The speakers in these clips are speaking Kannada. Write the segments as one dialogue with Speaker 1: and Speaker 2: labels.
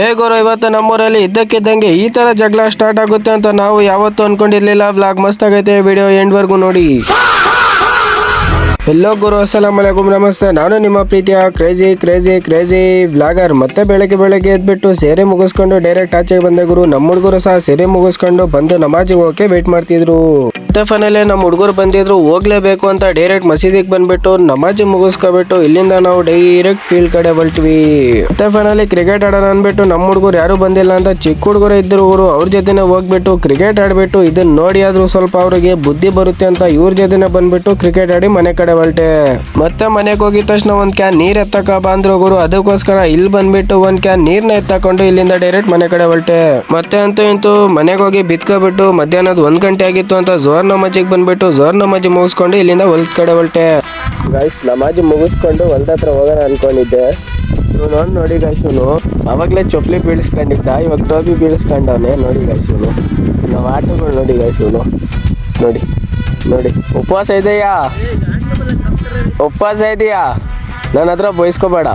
Speaker 1: ಹೇಗೋರು ಇವತ್ತು ನಮ್ಮೂರಲ್ಲಿ ಇದ್ದಕ್ಕಿದ್ದಂಗೆ ಈ ತರ ಜಗಳ ಸ್ಟಾರ್ಟ್ ಆಗುತ್ತೆ ಅಂತ ನಾವು ಯಾವತ್ತೂ ಅನ್ಕೊಂಡಿರ್ಲಿಲ್ಲ. ವ್ಲಾಗ್ ಮಸ್ತ್ ಆಗೈತೆ, ವಿಡಿಯೋ ಎಂಡ್ವರೆಗೂ ನೋಡಿ. ಎಲ್ಲೋ ಗುರು, ಅಸ್ಸಲಾಂ ಅಲೈಕುಂ, ನಮಸ್ತೆ. ನಾನು ನಿಮ್ಮ ಪ್ರೀತಿಯ ಕ್ರೇಜಿ ವ್ಲಾಗರ್. ಮತ್ತೆ ಬೆಳಗ್ಗೆ ಎದ್ಬಿಟ್ಟು ಸೇರೆ ಮುಗಿಸ್ಕೊಂಡು ಡೈರೆಕ್ಟ್ ಆಚೆಗೆ ಬಂದೆ ಗುರು. ನಮ್ಮ ಹುಡುಗರು ಸಹ ಸೇರೆ ಮುಗಿಸ್ಕೊಂಡು ಬಂದು ನಮಾಜಿಗೆ ಹೋಗಕ್ಕೆ ವೇಟ್ ಮಾಡ್ತಿದ್ರು. ಮತ್ತೆ ಫೈನಲಿ ನಮ್ಮ ಹುಡುಗರು ಬಂದಿದ್ರು, ಹೋಗ್ಲೇಬೇಕು ಅಂತ ಡೈರೆಕ್ಟ್ ಮಸೀದಿಗೆ ಬಂದ್ಬಿಟ್ಟು ನಮಾಜಿ ಮುಗಿಸ್ಕೊಬಿಟ್ಟು ಇಲ್ಲಿಂದ ನಾವು ಡೈರೆಕ್ಟ್ ಫೀಲ್ಡ್ ಕಡೆ ಹೊರಟ್ವಿ. ಮತ್ತೆ ಫೈನಲಿ ಕ್ರಿಕೆಟ್ ಆಡೋಣ ಅಂದ್ಬಿಟ್ಟು ನಮ್ಮ ಹುಡುಗರು ಯಾರು ಬಂದಿಲ್ಲ ಅಂತ ಚಿಕ್ಕ ಹುಡುಗರು ಇದ್ರು ಊರು, ಅವ್ರ ಜೊತೆನೆ ಹೋಗ್ಬಿಟ್ಟು ಕ್ರಿಕೆಟ್ ಆಡ್ಬಿಟ್ಟು ಇದನ್ನ ನೋಡಿ ಆದ್ರೂ ಸ್ವಲ್ಪ ಅವ್ರಿಗೆ ಬುದ್ಧಿ ಬರುತ್ತೆ ಅಂತ ಇವ್ರ ಜೊತೆನೆ ಬಂದ್ಬಿಟ್ಟು ಕ್ರಿಕೆಟ್ ಆಡಿ ಮನೆ ಕಡೆ ಹೊರಟೆ. ಮತ್ತೆ ಮನೆಗೆ ಹೋಗಿದ ತಕ್ಷಣ ಒಂದ್ ಕ್ಯಾನ್ ನೀರ್ ಎತ್ತಕ ಬಂದ್ರು ಗುರು, ಅದಕ್ಕೋಸ್ಕರ ಇಲ್ಲಿ ಬಂದ್ಬಿಟ್ಟು ಒಂದ್ ಕ್ಯಾನ್ ನೀರ್ನ ಎತ್ತಕೊಂಡು ಇಲ್ಲಿಂದ ಡೈರೆಕ್ಟ್ ಮನೆ ಕಡೆ ಹೊರಟೆ. ಮತ್ತೆ ಅಂತೂ ಇಂತೂ ಮನೆಗೆ ಹೋಗಿ ಬಿತ್ಕೊಬಿಟ್ಟು ಮಧ್ಯಾಹ್ನದ 1 ಗಂಟೆ ಆಗಿತ್ತು ಅಂತ ಝೋರ್ ನಮಾಜಿಗೆ ಬಂದ್ಬಿಟ್ಟು ಝೋರ್ ನಮಾಜಿ ಮುಗಿಸ್ಕೊಂಡು ಇಲ್ಲಿಂದ ಹೊಲದ ಕಡೆ ಹೊರಟೆ. ಗೈಸ್ ನಮಾಜಿ ಮುಗಿಸ್ಕೊಂಡು ಹೊಲದ ಹತ್ರ ಹೋಗೋಣ ಅನ್ಕೊಂಡಿದ್ದೆ. ನೋಡಿ ಗೈಸ್, ಇವನು ಅವಾಗ್ಲೇ ಚೊಪ್ಲಿ ಬೀಳಿಸ್ಕೊಂಡಿದ್ದ, ಇವಾಗ ಟೋಪಿ ಬೀಳಿಸ್ಕೊಂಡವನೆ. ನೋಡಿ ಗೈಸ್, ಇವನು ನಾವು ಆಟಗಳು ನೋಡಿ ಗೈಸ್, ಇವನು ನೋಡಿ ಉಪವಾಸ ಇದೆಯಾ ನನ್ನ ಹತ್ರ ಬಯಸ್ಕೋಬೇಡ,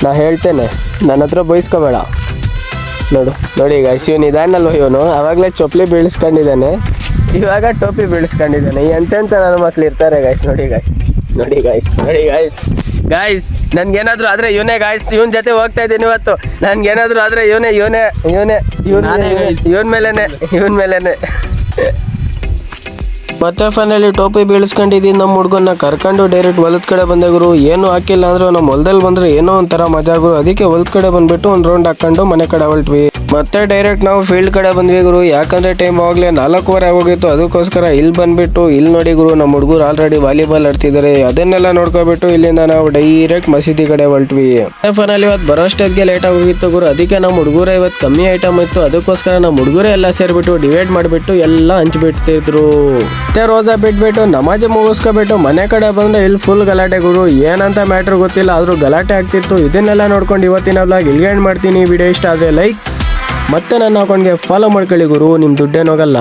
Speaker 1: ನಾ ಹೇಳ್ತೇನೆ, ನನ್ನ ಹತ್ರ ಬಯಸ್ಕೋಬೇಡ. ನೋಡಿ ಗೈಸ್, ಇವನು ಇದಾನಲ್ವ, ಇವನು ಅವಾಗಲೇ ಚೊಪ್ಲಿ ಬೀಳಿಸ್ಕೊಂಡಿದ್ದಾನೆ, ಇವಾಗ ಟೋಪಿ ಬೀಳಿಸ್ಕೊಂಡಿದ್ದಾನೆ. ಎಂತೆಂಥ ನನ್ನ ಮಕ್ಳು ಇರ್ತಾರೆ ಗೈಸ್. ನೋಡಿ ಗೈಸ್ ನನ್ಗೇನಾದ್ರು ಆದ್ರೆ ಇವನೇ ಗೈಸ್, ಇವನ್ ಜೊತೆ ಹೋಗ್ತಾ ಇದ್ದೀನಿ ಇವತ್ತು. ನನ್ಗೇನಾದ್ರು ಆದ್ರೆ ಇವನ್ ಮೇಲೇನೆ. ಮತ್ತೆ ಫೈನಲಿ ಟೋಪಿ ಬೀಳಿಸ್ಕೊಂಡಿದ್ದೀನಿ. ನಮ್ಮ ಹುಡುಗನ್ನ ಕರ್ಕೊಂಡು ಡೈರೆಕ್ಟ್ ಹೊಲದ ಕಡೆ ಬಂದೆ ಗುರು. ಏನು ಹಾಕಿಲ್ಲ ಅಂದ್ರು ನಮ್ಮ ಹೊಲದಲ್ಲಿ ಬಂದ್ರೆ ಏನೋ ಒಂಥರ ಮಜಾ ಗುರು. ಅದಕ್ಕೆ ಹೊಲದ ಕಡೆ ಬಂದ್ಬಿಟ್ಟು ಒಂದು ರೌಂಡ್ ಹಾಕೊಂಡು ಮನೆ ಕಡೆ ಹೊರಟ್ವಿ. ಮತ್ತೆ ಡೈರೆಕ್ಟ್ ನಾವು ಫೀಲ್ಡ್ ಕಡೆ ಬಂದ್ವಿ ಗುರು, ಯಾಕಂದ್ರೆ ಟೈಮ್ ಆವಾಗಲೇ 4:15 ಆಗೋಗಿತ್ತು. ಅದಕ್ಕೋಸ್ಕರ ಇಲ್ಲಿ ಬಂದ್ಬಿಟ್ಟು ಇಲ್ಲಿ ನೋಡಿ ಗುರು, ನಮ್ಮ ಹುಡುಗರು ಆಲ್ರೆಡಿ ವಾಲಿಬಾಲ್ ಆಡ್ತಿದ್ದಾರೆ. ಅದನ್ನೆಲ್ಲ ನೋಡ್ಕೊಬಿಟ್ಟು ಇಲ್ಲಿಂದ ನಾವು ಡೈರೆಕ್ಟ್ ಮಸೀದಿ ಕಡೆ ಹೊರಟ್ವಿ. ಫೈನಲಿ ಇವತ್ತು ಬರೋಷ್ಟೊತ್ತಿಗೆ ಲೇಟ್ ಆಗೋಗಿತ್ತು ಗುರು. ಅದಕ್ಕೆ ನಮ್ಮ ಹುಡುಗರ ಇವತ್ತು ಕಮ್ಮಿ ಐಟಮ್ ಇತ್ತು. ಅದಕ್ಕೋಸ್ಕರ ನಮ್ಮ ಹುಡುಗರೇ ಎಲ್ಲ ಸೇರ್ಬಿಟ್ಟು ಡಿವೈಡ್ ಮಾಡಿಬಿಟ್ಟು ಎಲ್ಲ ಹಂಚ್ಬಿಡ್ತಿದ್ರು. ಮತ್ತೆ ರೋಜಾ ಬಿಟ್ಬಿಟ್ಟು ನಮಾಜಿ ಮುಗಿಸ್ಕೊಬಿಟ್ಟು ಮನೆ ಕಡೆ ಬಂದ್ರೆ ಇಲ್ಲಿ ಫುಲ್ ಗಲಾಟೆ ಗುರು. ಏನಂತ ಮ್ಯಾಟ್ರ್ ಗೊತ್ತಿಲ್ಲ, ಆದ್ರೂ ಗಲಾಟೆ ಆಗ್ತಿತ್ತು. ಇದನ್ನೆಲ್ಲ ನೋಡ್ಕೊಂಡು ಇವತ್ತಿನ ವ್ಲಾಗ್ ಇಲ್ಲಿಗೆ ಎಂಡ್ ಮಾಡ್ತೀನಿ. ವಿಡಿಯೋ ಇಷ್ಟ ಆದ್ರೆ ಲೈಕ್, ಮತ್ತೆ ನನ್ನ ಅಕೌಂಟ್ಗೆ ಫಾಲೋ ಮಾಡ್ಕೊಳ್ಳಿ ಗುರು, ನಿಮ್ಮ ದುಡ್ಡೇನೋಗಲ್ಲ.